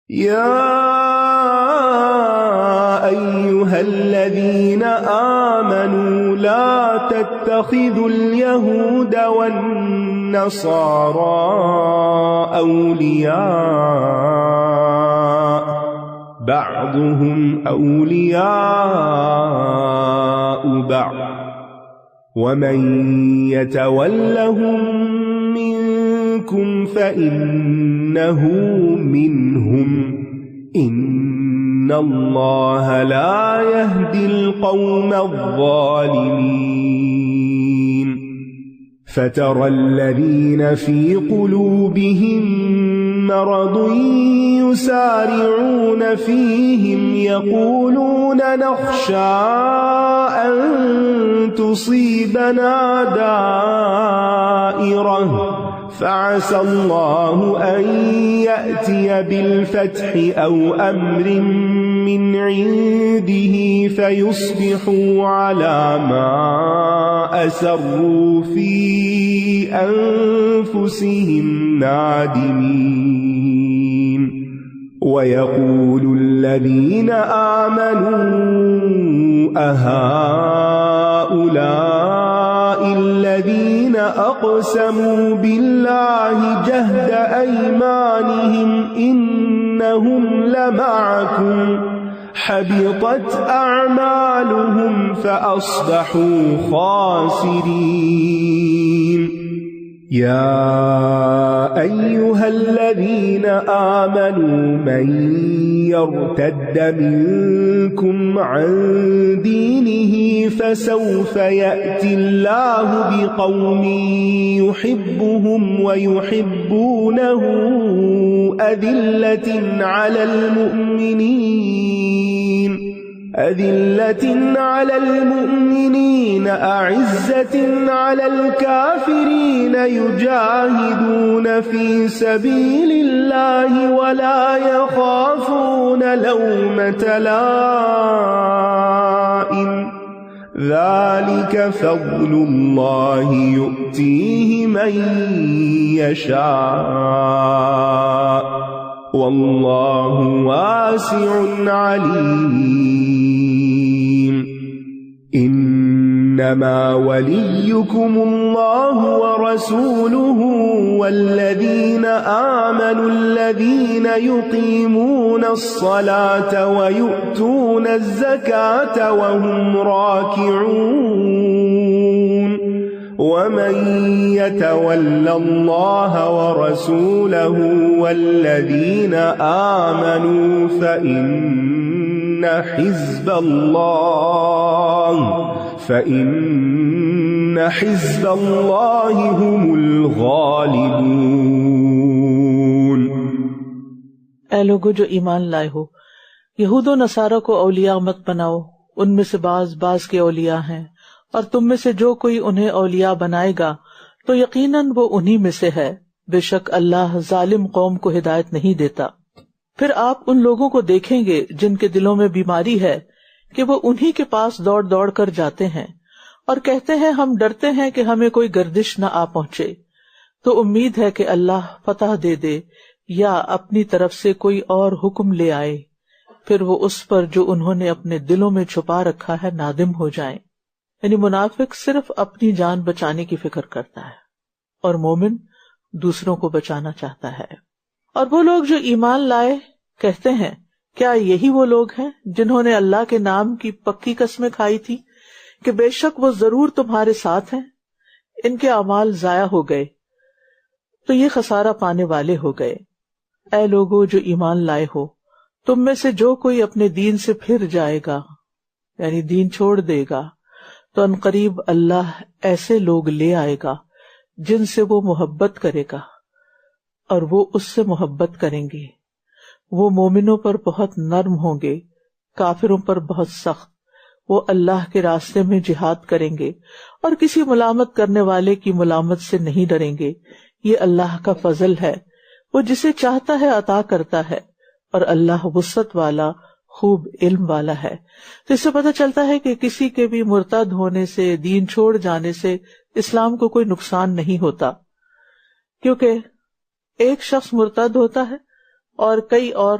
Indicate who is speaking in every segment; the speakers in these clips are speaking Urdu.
Speaker 1: يا أيها الذين آمنوا لا تتخذوا اليهود والنصارى أولياء بعضهم أولياء بعض ومن يتولهم منكم فإنه منهم إن الله لا يهدي القوم الظالمين فترى الذين في قلوبهم مرض يسارعون فيهم يقولون نخشى أن تصيبنا دائرة فعسى الله أن يأتي بالفتح أو أمر من عنده فيصبحوا على ما أسروا في أنفسهم نادمين ويقول الذين آمنوا أهؤلاء الذين أقسموا بالله جهد أيمانهم إنهم لمعكم حبطت أعمالهم فأصبحوا خاسرين يا أيها الذين آمنوا من يرتد منكم عن دينه فسوف يأتي الله بقوم يحبهم ويحبونه أذلة على المؤمنين أعزة على الكافرين يجاهدون في سبيل الله ولا يخافون لومة لائم ذلك فضل الله يؤتيه من يشاء والله واسع عليم إنما وليكم الله ورسوله والذين آمنوا الذين يقيمون الصلاة ويؤتون الزكاة وهم راكعون ومن يتول الله ورسوله والذين آمنوا فإن حزب الله هم الغالبون۔
Speaker 2: اے لوگو جو ایمان لائے ہو، یہود و نصارہ کو اولیاء مت بناؤ، ان میں سے بعض کے اولیاء ہیں، اور تم میں سے جو کوئی انہیں اولیاء بنائے گا تو یقیناً وہ انہی میں سے ہے، بے شک اللہ ظالم قوم کو ہدایت نہیں دیتا۔ پھر آپ ان لوگوں کو دیکھیں گے جن کے دلوں میں بیماری ہے کہ وہ انہی کے پاس دوڑ دوڑ کر جاتے ہیں اور کہتے ہیں ہم ڈرتے ہیں کہ ہمیں کوئی گردش نہ آ پہنچے، تو امید ہے کہ اللہ فتح دے دے یا اپنی طرف سے کوئی اور حکم لے آئے، پھر وہ اس پر جو انہوں نے اپنے دلوں میں چھپا رکھا ہے نادم ہو جائیں۔ یعنی منافق صرف اپنی جان بچانے کی فکر کرتا ہے اور مومن دوسروں کو بچانا چاہتا ہے۔ اور وہ لوگ جو ایمان لائے کہتے ہیں کیا یہی وہ لوگ ہیں جنہوں نے اللہ کے نام کی پکی قسمیں کھائی تھی کہ بے شک وہ ضرور تمہارے ساتھ ہیں؟ ان کے اعمال ضائع ہو گئے تو یہ خسارہ پانے والے ہو گئے۔ اے لوگو جو ایمان لائے ہو، تم میں سے جو کوئی اپنے دین سے پھر جائے گا، یعنی دین چھوڑ دے گا، تو عنقریب اللہ ایسے لوگ لے آئے گا جن سے وہ محبت کرے گا اور وہ اس سے محبت کریں گے۔ وہ مومنوں پر بہت نرم ہوں گے، کافروں پر بہت سخت۔ وہ اللہ کے راستے میں جہاد کریں گے اور کسی ملامت کرنے والے کی ملامت سے نہیں ڈریں گے۔ یہ اللہ کا فضل ہے، وہ جسے چاہتا ہے عطا کرتا ہے، اور اللہ وسعت والا خوب علم والا ہے۔ تو اس سے پتہ چلتا ہے کہ کسی کے بھی مرتد ہونے سے، دین چھوڑ جانے سے اسلام کو کوئی نقصان نہیں ہوتا، کیونکہ ایک شخص مرتد ہوتا ہے اور کئی اور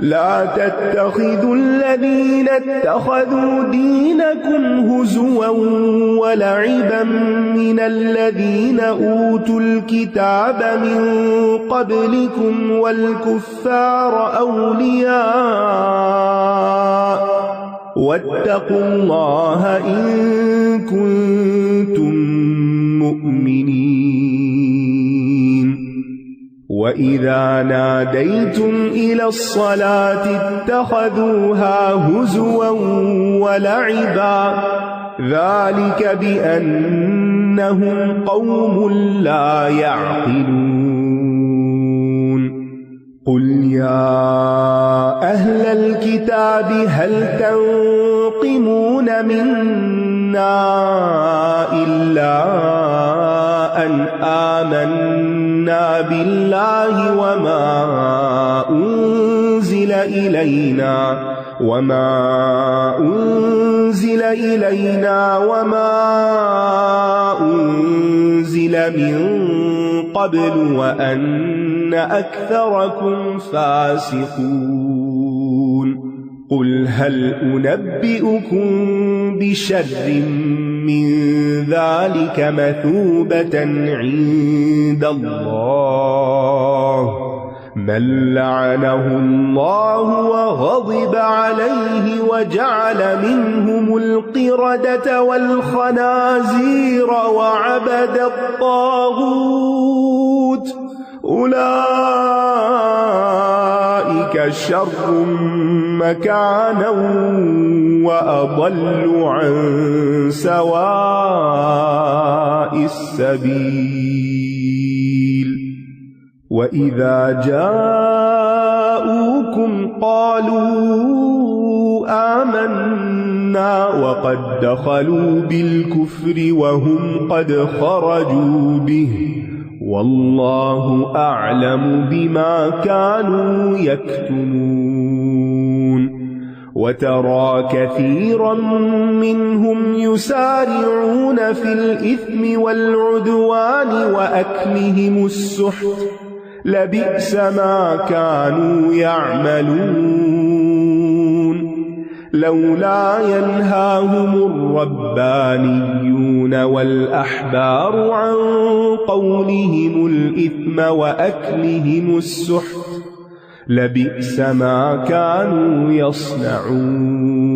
Speaker 1: لا تتخذوا الذين اتخذوا دينكم هزوا ولعبا من الذين أوتوا الكتاب من قبلكم والكفار أولياء واتقوا الله إن كنتم مؤمنين وإذا ناديتم إلى الصلاة اتخذوها هزوا ولعبا ذلك بأنهم قوم لا يعقلون قل يا أهل الكتاب هل تنقمون منا إلا أن آمنا بالله وما أنزل إلينا وما أنزل من قبل وأن أكثركم فاسقون قل هل أنبئكم بشر من ذلك مثوبة عند الله من لعنه الله وغضب عليه وجعل منهم القردة والخنازير وعبد الطاغوت أولئك شر مكانا وأضل عن سواء السبيل وإذا جاءوكم قالوا آمنا وقد دخلوا بالكفر وهم قد خرجوا به والله أعلم بما كانوا يكتمون وترى كثيرا منهم يسارعون في الإثم والعدوان وأكلهم السحت لبئس ما كانوا يعملون لولا ينهاهم الربانيون والأحبار عن قولهم الإثم وأكلهم السحت لبئس ما كانوا يصنعون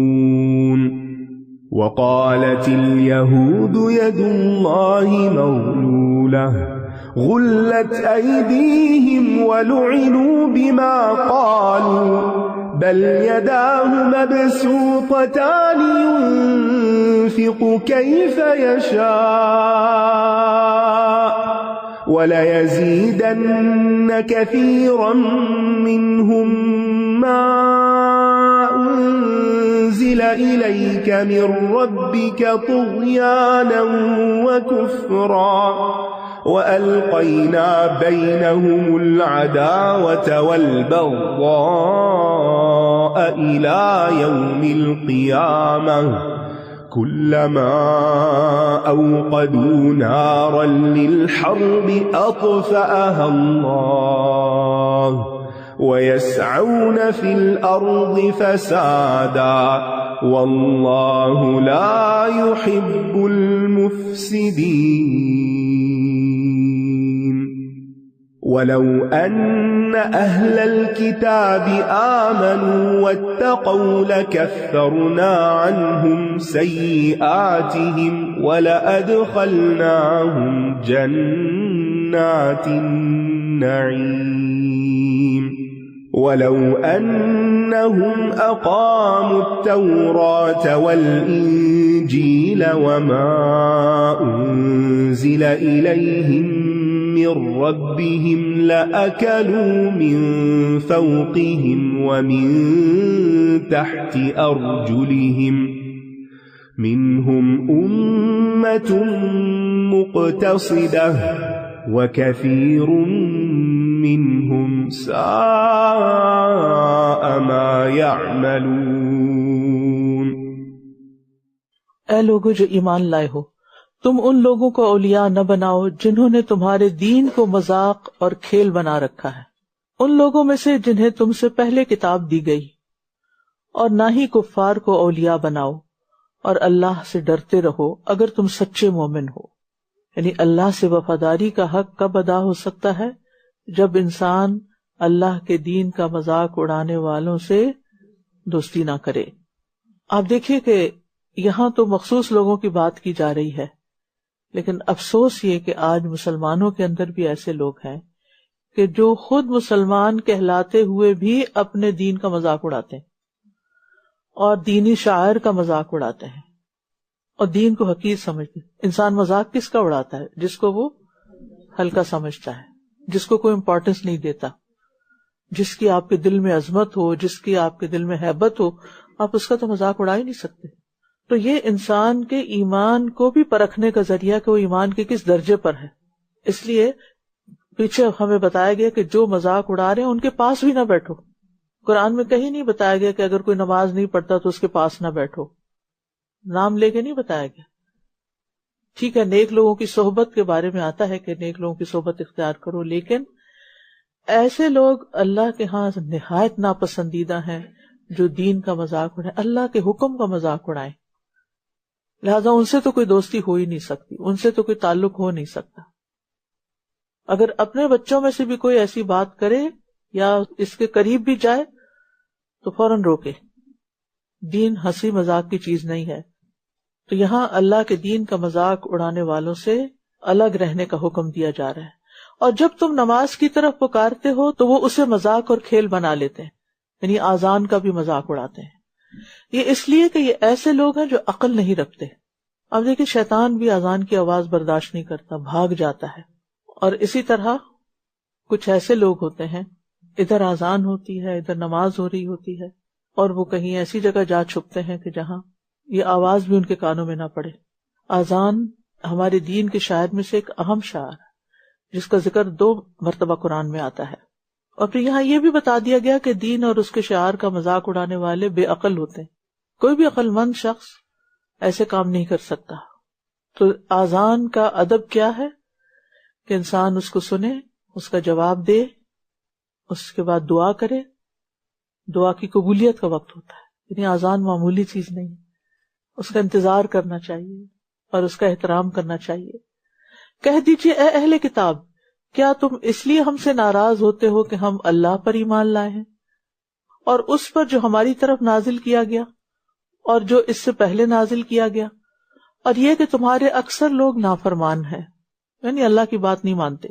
Speaker 1: وقالت اليهود يد الله مغلولة غلت أيديهم ولعنوا بما قالوا بل يداه مبسوطتان ينفق كيف يشاء وليزيدن كثيرا منهم ما أنزل إليك من ربك طغيانا وكفرا وألقينا بينهم العداوة والبغضاء إلى يوم القيامة كلما أوقدوا نارا للحرب أطفأها الله ويسعون في الأرض فسادا والله لا يحب المفسدين ولو أن أهل الكتاب آمنوا واتقوا لكفرنا عنهم سيئاتهم ولأدخلناهم جنات النعيم ولو أنهم أقاموا التوراة والإنجيل وما أنزل إليهم من ربهم لأكلوا من فوقهم ومن تحت أرجلهم منهم أمة مقتصدة وكثير منهم ساء ما يعملون۔
Speaker 2: اے لوگو جو ایمان لائے ہو، تم ان لوگوں کو اولیاء نہ بناؤ جنہوں نے تمہارے دین کو مذاق اور کھیل بنا رکھا ہے، ان لوگوں میں سے جنہیں تم سے پہلے کتاب دی گئی، اور نہ ہی کفار کو اولیاء بناؤ، اور اللہ سے ڈرتے رہو اگر تم سچے مومن ہو۔ یعنی اللہ سے وفاداری کا حق کب ادا ہو سکتا ہے؟ جب انسان اللہ کے دین کا مذاق اڑانے والوں سے دوستی نہ کرے۔ آپ دیکھیے کہ یہاں تو مخصوص لوگوں کی بات کی جا رہی ہے، لیکن افسوس یہ کہ آج مسلمانوں کے اندر بھی ایسے لوگ ہیں کہ جو خود مسلمان کہلاتے ہوئے بھی اپنے دین کا مذاق اڑاتے ہیں اور دینی شاعر کا مذاق اڑاتے ہیں اور دین کو حقیر سمجھتے ہیں۔ انسان مذاق کس کا اڑاتا ہے؟ جس کو وہ ہلکا سمجھتا ہے، جس کو کوئی امپورٹنس نہیں دیتا، جس کی آپ کے دل میں عظمت ہو، جس کی آپ کے دل میں ہیبت ہو، آپ اس کا تو مذاق اڑا ہی نہیں سکتے۔ تو یہ انسان کے ایمان کو بھی پرکھنے کا ذریعہ کہ وہ ایمان کے کس درجے پر ہے۔ اس لیے پیچھے ہمیں بتایا گیا کہ جو مذاق اڑا رہے ہیں ان کے پاس بھی نہ بیٹھو۔ قرآن میں کہیں نہیں بتایا گیا کہ اگر کوئی نماز نہیں پڑھتا تو اس کے پاس نہ بیٹھو، نام لے کے نہیں بتایا گیا۔ ٹھیک ہے، نیک لوگوں کی صحبت کے بارے میں آتا ہے کہ نیک لوگوں کی صحبت اختیار کرو، لیکن ایسے لوگ اللہ کے ہاں نہایت ناپسندیدہ ہیں جو دین کا مذاق اڑائیں، اللہ کے حکم کا مذاق اڑائیں۔ لہذا ان سے تو کوئی دوستی ہو ہی نہیں سکتی، ان سے تو کوئی تعلق ہو نہیں سکتا۔ اگر اپنے بچوں میں سے بھی کوئی ایسی بات کرے یا اس کے قریب بھی جائے تو فوراً روکے۔ دین ہنسی مذاق کی چیز نہیں ہے۔ تو یہاں اللہ کے دین کا مذاق اڑانے والوں سے الگ رہنے کا حکم دیا جا رہا ہے، اور جب تم نماز کی طرف پکارتے ہو تو وہ اسے مذاق اور کھیل بنا لیتے ہیں، یعنی آذان کا بھی مذاق اڑاتے ہیں۔ یہ اس لیے کہ یہ ایسے لوگ ہیں جو عقل نہیں رکھتے۔ اب دیکھیں شیطان بھی آذان کی آواز برداشت نہیں کرتا، بھاگ جاتا ہے۔ اور اسی طرح کچھ ایسے لوگ ہوتے ہیں، ادھر آذان ہوتی ہے، ادھر نماز ہو رہی ہوتی ہے، اور وہ کہیں ایسی جگہ جا چھپتے ہیں کہ جہاں یہ آواز بھی ان کے کانوں میں نہ پڑے۔ آذان ہمارے دین کے شاعر میں سے ایک اہم شاعر ہے جس کا ذکر 2 مرتبہ قرآن میں آتا ہے، اور پھر یہاں یہ بھی بتا دیا گیا کہ دین اور اس کے شعار کا مذاق اڑانے والے بے عقل ہوتے ہیں۔ کوئی بھی عقل مند شخص ایسے کام نہیں کر سکتا۔ تو آذان کا ادب کیا ہے کہ انسان اس کو سنے، اس کا جواب دے، اس کے بعد دعا کرے۔ دعا کی قبولیت کا وقت ہوتا ہے، یعنی آذان معمولی چیز نہیں، اس کا انتظار کرنا چاہیے اور اس کا احترام کرنا چاہیے۔ کہہ دیجئے اے اہل کتاب کیا تم اس لیے ہم سے ناراض ہوتے ہو کہ ہم اللہ پر ایمان لائے ہیں اور اس پر جو ہماری طرف نازل کیا گیا اور جو اس سے پہلے نازل کیا گیا، اور یہ کہ تمہارے اکثر لوگ نافرمان ہیں، یعنی اللہ کی بات نہیں مانتے۔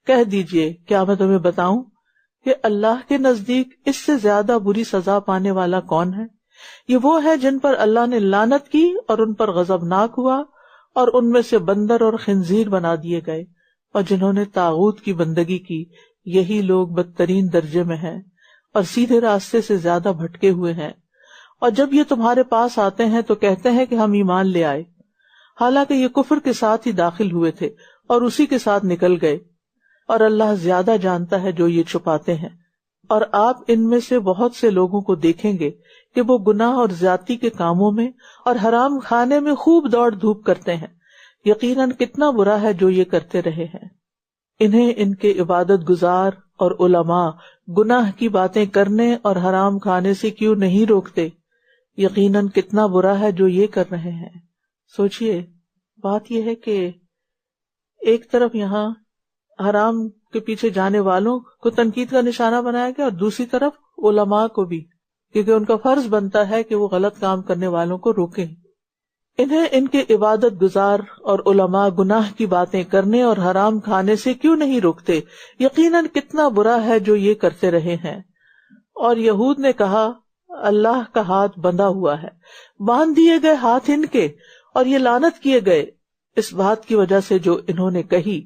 Speaker 2: کہہ دیجئے کیا میں تمہیں بتاؤں کہ اللہ کے نزدیک اس سے زیادہ بری سزا پانے والا کون ہے؟ یہ وہ ہے جن پر اللہ نے لعنت کی اور ان پر غضبناک ہوا اور ان میں سے بندر اور خنزیر بنا دیے گئے، اور جنہوں نے طاغوت کی بندگی کی، یہی لوگ بدترین درجے میں ہیں اور سیدھے راستے سے زیادہ بھٹکے ہوئے ہیں۔ اور جب یہ تمہارے پاس آتے ہیں تو کہتے ہیں کہ ہم ایمان لے آئے، حالانکہ یہ کفر کے ساتھ ہی داخل ہوئے تھے اور اسی کے ساتھ نکل گئے، اور اللہ زیادہ جانتا ہے جو یہ چھپاتے ہیں۔ اور آپ ان میں سے بہت سے لوگوں کو دیکھیں گے کہ وہ گناہ اور زیادتی کے کاموں میں اور حرام کھانے میں خوب دوڑ دھوپ کرتے ہیں، یقیناً کتنا برا ہے جو یہ کرتے رہے ہیں۔ انہیں ان کے عبادت گزار اور علماء گناہ کی باتیں کرنے اور حرام کھانے سے کیوں نہیں روکتے، یقیناً کتنا برا ہے جو یہ کر رہے ہیں۔ سوچئے، بات یہ ہے کہ ایک طرف یہاں حرام کے پیچھے جانے والوں کو تنقید کا نشانہ بنایا گیا اور دوسری طرف علماء کو بھی، کیونکہ ان کا فرض بنتا ہے کہ وہ غلط کام کرنے والوں کو روکیں۔ انہیں ان کے عبادت گزار اور علماء گناہ کی باتیں کرنے اور حرام کھانے سے کیوں نہیں روکتے، یقیناً کتنا برا ہے جو یہ کرتے رہے ہیں۔ اور یہود نے کہا اللہ کا ہاتھ بندھا ہوا ہے، باندھ دیے گئے ہاتھ ان کے، اور یہ لعنت کیے گئے اس بات کی وجہ سے جو انہوں نے کہی،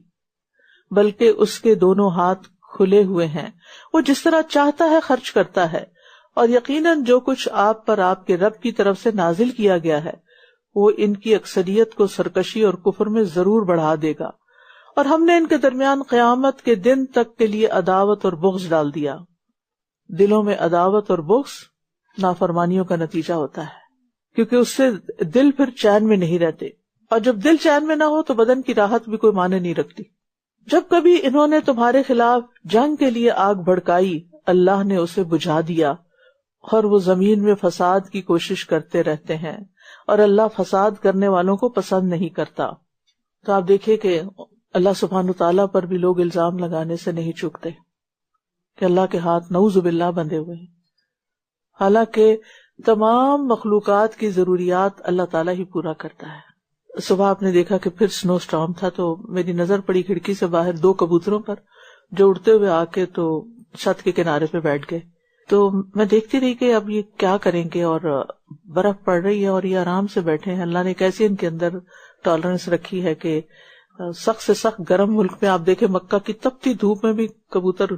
Speaker 2: بلکہ اس کے دونوں ہاتھ کھلے ہوئے ہیں، وہ جس طرح چاہتا ہے خرچ کرتا ہے، اور یقیناً جو کچھ آپ پر آپ کے رب کی طرف سے نازل کیا گیا ہے وہ ان کی اکثریت کو سرکشی اور کفر میں ضرور بڑھا دے گا، اور ہم نے ان کے درمیان قیامت کے دن تک کے لیے عداوت اور بغض ڈال دیا۔ دلوں میں عداوت اور بغض نافرمانیوں کا نتیجہ ہوتا ہے، کیونکہ اس سے دل پھر چین میں نہیں رہتے، اور جب دل چین میں نہ ہو تو بدن کی راحت بھی کوئی معنی نہیں رکھتی۔ جب کبھی انہوں نے تمہارے خلاف جنگ کے لیے آگ بھڑکائی، اللہ نے اسے بجھا دیا، اور وہ زمین میں فساد کی کوشش کرتے رہتے ہیں، اور اللہ فساد کرنے والوں کو پسند نہیں کرتا۔ تو آپ دیکھیں کہ اللہ سبحانہ وتعالیٰ پر بھی لوگ الزام لگانے سے نہیں چوکتے کہ اللہ کے ہاتھ نعوذ باللہ بندھے ہوئے ہیں، حالانکہ تمام مخلوقات کی ضروریات اللہ تعالیٰ ہی پورا کرتا ہے۔ صبح آپ نے دیکھا کہ پھر سنو سٹارم تھا، تو میری نظر پڑی کھڑکی سے باہر 2 کبوتروں پر جو اڑتے ہوئے آ کے تو چھت کے کنارے پہ بیٹھ گئے۔ تو میں دیکھتی رہی کہ اب یہ کیا کریں گے، اور برف پڑ رہی ہے اور یہ آرام سے بیٹھے ہیں۔ اللہ نے کیسے ان کے اندر ٹالرنس رکھی ہے کہ سخت سے سخت گرم ملک میں آپ دیکھیں مکہ کی تپتی دھوپ میں بھی کبوتر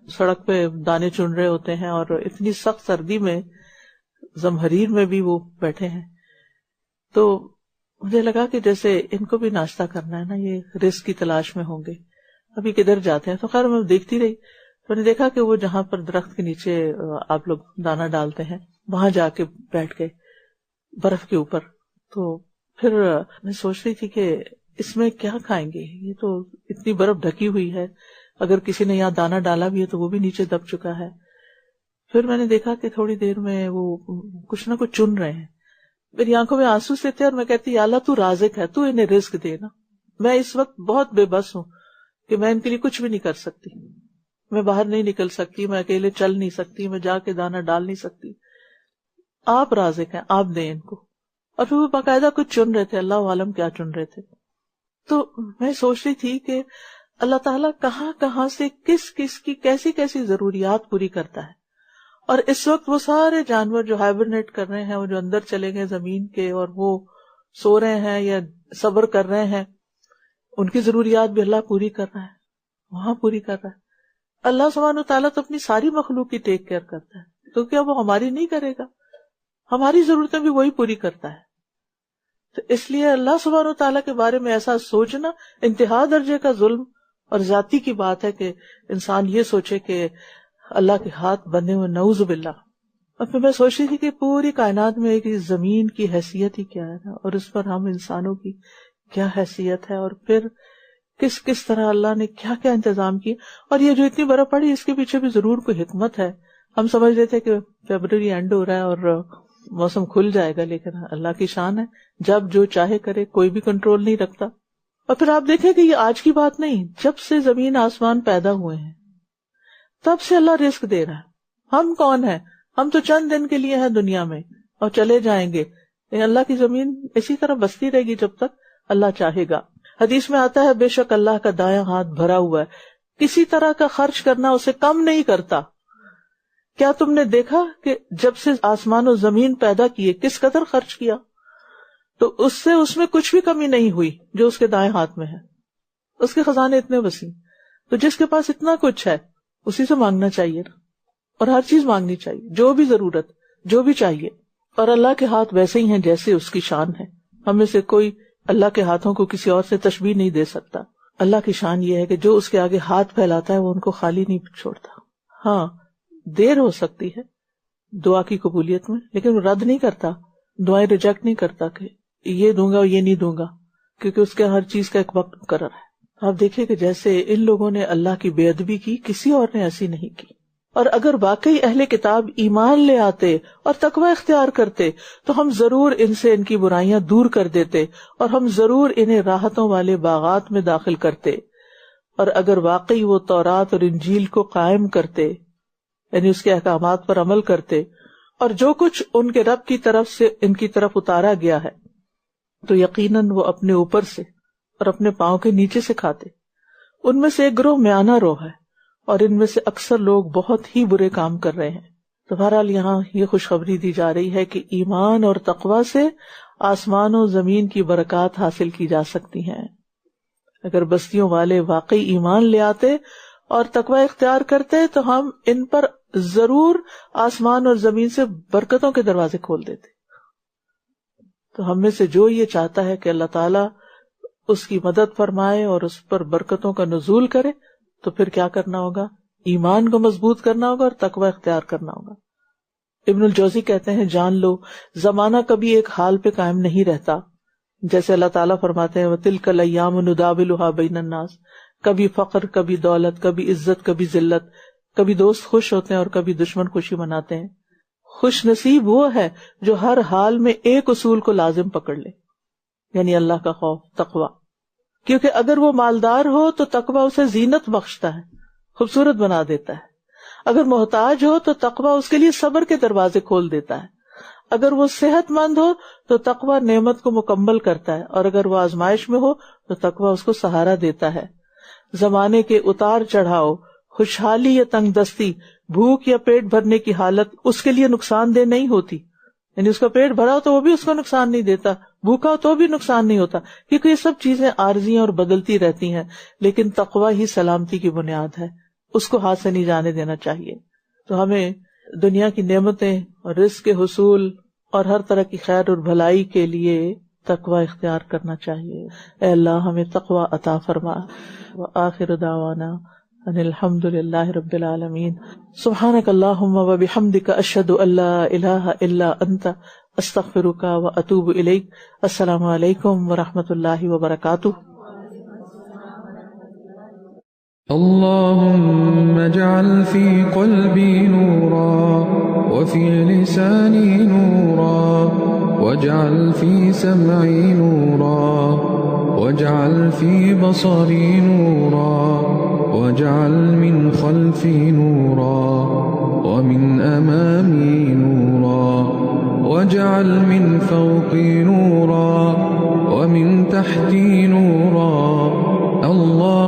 Speaker 2: سڑک پہ دانے چن رہے ہوتے ہیں، اور اتنی سخت سردی میں زمہریر میں بھی وہ بیٹھے ہیں۔ تو مجھے لگا کہ جیسے ان کو بھی ناشتہ کرنا ہے نا، یہ رزق کی تلاش میں ہوں گے، ابھی کدھر جاتے ہیں۔ تو خیر میں دیکھتی رہی، میں نے دیکھا کہ وہ جہاں پر درخت کے نیچے آپ لوگ دانا ڈالتے ہیں وہاں جا کے بیٹھ گئے برف کے اوپر۔ تو پھر میں سوچ رہی تھی کہ اس میں کیا کھائیں گے، یہ تو اتنی برف ڈھکی ہوئی ہے، اگر کسی نے یہاں دانا ڈالا بھی ہے تو وہ بھی نیچے دب چکا ہے۔ پھر میں نے دیکھا کہ تھوڑی دیر میں وہ کچھ نہ کچھ چن رہے ہیں، میری آنکھوں میں آنسو سے تھے، اور میں کہتی یا اللہ تو رازق ہے، تو انہیں رزق دے نا۔ میں اس وقت بہت بے بس ہوں کہ میں ان کے لیے کچھ بھی نہیں کر سکتی، میں باہر نہیں نکل سکتی، میں اکیلے چل نہیں سکتی، میں جا کے دانا ڈال نہیں سکتی، آپ رازق ہیں، آپ دیں ان کو۔ اور پھر وہ باقاعدہ کچھ چن رہے تھے، اللہ عالم کیا چن رہے تھے۔ تو میں سوچ رہی تھی کہ اللہ تعالیٰ کہاں کہاں سے کس کس کی کیسی کیسی ضروریات پوری کرتا ہے، اور اس وقت وہ سارے جانور جو ہائبرنیٹ کر رہے ہیں، وہ جو اندر چلے گئے زمین کے اور وہ سو رہے ہیں یا صبر کر رہے ہیں، ان کی ضروریات بھی اللہ پوری کر رہا ہے، وہاں پوری کر رہا ہے۔ اللہ سبحانہ وتعالیٰ تو اپنی ساری مخلوق کی ٹیک کیئر کرتا ہے، تو کیا وہ ہماری نہیں کرے گا؟ ہماری ضرورتیں بھی وہی پوری کرتا ہے۔ تو اس لیے اللہ سبحانہ وتعالیٰ کے بارے میں ایسا سوچنا انتہا درجے کا ظلم اور ذاتی کی بات ہے کہ انسان یہ سوچے کہ اللہ کے ہاتھ بندھے ہوئے، نعوذ باللہ۔ اور پھر میں سوچ رہی تھی کہ پوری کائنات میں ایک زمین کی حیثیت ہی کیا ہے، اور اس پر ہم انسانوں کی کیا حیثیت ہے، اور پھر کس کس طرح اللہ نے کیا کیا انتظام کیے۔ اور یہ جو اتنی برف پڑی اس کے پیچھے بھی ضرور کوئی حکمت ہے۔ ہم سمجھ رہے تھے کہ فیبرری اینڈ ہو رہا ہے اور موسم کھل جائے گا، لیکن اللہ کی شان ہے، جب جو چاہے کرے، کوئی بھی کنٹرول نہیں رکھتا۔ اور پھر آپ دیکھیں کہ یہ آج کی بات نہیں، جب سے زمین آسمان پیدا ہوئے ہیں تب سے اللہ رزق دے رہا ہے. ہم کون ہیں؟ ہم تو چند دن کے لیے ہیں دنیا میں اور چلے جائیں گے. اللہ کی زمین اسی طرح بستی رہے گی جب تک اللہ چاہے گا. حدیث میں آتا ہے بے شک اللہ کا دایاں ہاتھ بھرا ہوا ہے، کسی طرح کا خرچ کرنا اسے کم نہیں کرتا. کیا تم نے دیکھا کہ جب سے آسمان و زمین پیدا کیے کس قدر خرچ کیا؟ تو اس میں کچھ بھی کمی نہیں ہوئی جو اس کے دائیں ہاتھ میں ہے. اس کے خزانے اتنے وسیع. تو جس کے پاس اتنا کچھ ہے اسی سے مانگنا چاہیے نا، اور ہر چیز مانگنی چاہیے، جو بھی ضرورت، جو بھی چاہیے. اور اللہ کے ہاتھ ویسے ہی ہیں جیسے اس کی شان ہے. ہم میں سے کوئی اللہ کے ہاتھوں کو کسی اور سے تشبیہ نہیں دے سکتا. اللہ کی شان یہ ہے کہ جو اس کے آگے ہاتھ پھیلاتا ہے وہ ان کو خالی نہیں چھوڑتا. ہاں دیر ہو سکتی ہے دعا کی قبولیت میں، لیکن وہ رد نہیں کرتا، دعائیں ریجیکٹ نہیں کرتا کہ یہ دوں گا اور یہ نہیں دوں گا، کیونکہ اس کے ہر چیز کا ایک وقت مقرر ہے. آپ دیکھیں کہ جیسے ان لوگوں نے اللہ کی بے ادبی کی، کسی اور نے ایسی نہیں کی. اور اگر واقعی اہل کتاب ایمان لے آتے اور تقوی اختیار کرتے تو ہم ضرور ان سے ان کی برائیاں دور کر دیتے اور ہم ضرور انہیں راحتوں والے باغات میں داخل کرتے. اور اگر واقعی وہ تورات اور انجیل کو قائم کرتے، یعنی اس کے احکامات پر عمل کرتے، اور جو کچھ ان کے رب کی طرف سے ان کی طرف اتارا گیا ہے تو یقیناً وہ اپنے اوپر سے اور اپنے پاؤں کے نیچے سے کھاتے. ان میں سے ایک گروہ میانہ رو ہے اور ان میں سے اکثر لوگ بہت ہی برے کام کر رہے ہیں. تو بہرحال یہاں یہ خوشخبری دی جا رہی ہے کہ ایمان اور تقوی سے آسمان و زمین کی برکات حاصل کی جا سکتی ہیں. اگر بستیوں والے واقعی ایمان لے آتے اور تقوی اختیار کرتے تو ہم ان پر ضرور آسمان اور زمین سے برکتوں کے دروازے کھول دیتے. تو ہم میں سے جو یہ چاہتا ہے کہ اللہ تعالیٰ اس کی مدد فرمائے اور اس پر برکتوں کا نزول کرے تو پھر کیا کرنا ہوگا؟ ایمان کو مضبوط کرنا ہوگا اور تقوی اختیار کرنا ہوگا. ابن الجوزی کہتے ہیں جان لو زمانہ کبھی ایک حال پہ قائم نہیں رہتا، جیسے اللہ تعالیٰ فرماتے ہیں وَتِلْكَ الْأَيَّامُ نُدَاوِلُهَا بَيْنَ النَّاسِ، کبھی فقر، کبھی دولت، کبھی عزت، کبھی ذلت، کبھی دوست خوش ہوتے ہیں اور کبھی دشمن خوشی مناتے ہیں. خوش نصیب وہ ہے جو ہر حال میں ایک اصول کو لازم پکڑ لے، یعنی اللہ کا خوف، تقوی. کیونکہ اگر وہ مالدار ہو تو تقوی اسے زینت بخشتا ہے، خوبصورت بنا دیتا ہے. اگر محتاج ہو تو تقوی اس کے لیے صبر کے دروازے کھول دیتا ہے. اگر وہ صحت مند ہو تو تقوی نعمت کو مکمل کرتا ہے، اور اگر وہ آزمائش میں ہو تو تقوی اس کو سہارا دیتا ہے. زمانے کے اتار چڑھاؤ، خوشحالی یا تنگ دستی، بھوک یا پیٹ بھرنے کی حالت اس کے لیے نقصان دہ نہیں ہوتی. یعنی اس کا پیٹ بھرا ہو تو وہ بھی اس کو نقصان نہیں دیتا، بھوکا ہو تو بھی نقصان نہیں ہوتا، کیونکہ یہ سب چیزیں عارضی اور بدلتی رہتی ہیں. لیکن تقوی ہی سلامتی کی بنیاد ہے، اس کو ہاتھ سے نہیں جانے دینا چاہیے. تو ہمیں دنیا کی نعمتیں اور رزق کے حصول اور ہر طرح کی خیر اور بھلائی کے لیے تقوی اختیار کرنا چاہیے. اے اللہ ہمیں تقوی عطا فرما. وآخر دعوانا ان الحمد للہ رب العالمین. سبحانک اللہم وبحمدک اشہد ان لا الہ الا انت استغفرک واتوب الیک. السلام علیکم ورحمۃ اللہ وبرکاتہ.
Speaker 3: اللهم اجعل في قلبي نورا وفي لساني نورا واجعل في سمعي نورا واجعل في بصري نورا واجعل من خلفي نورا ومن أمامي نورا واجعل من فوقي نورا ومن تحتي نورا. الله